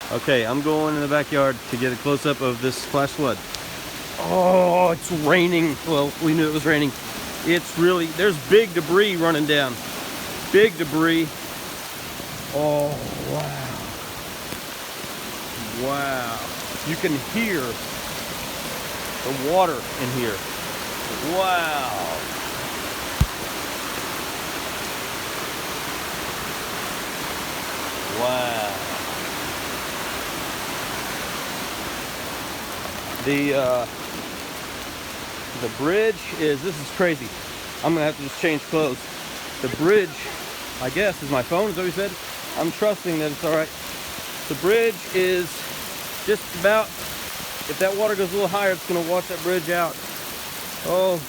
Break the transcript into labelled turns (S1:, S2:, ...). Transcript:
S1: Okay, I'm going in the backyard to get a close-up of this flash flood. Oh, it's raining. Well, we knew it was raining. It's really, there's big debris running down. Big debris. Oh, wow. Wow. You can hear the water in here. Wow. Wow. The bridge is, this is crazy. I'm gonna have to just change clothes. The bridge, I guess, is my phone, is that what you said? I'm trusting that it's all right. The bridge is just about, if that water goes a little higher, it's gonna wash that bridge out. Oh.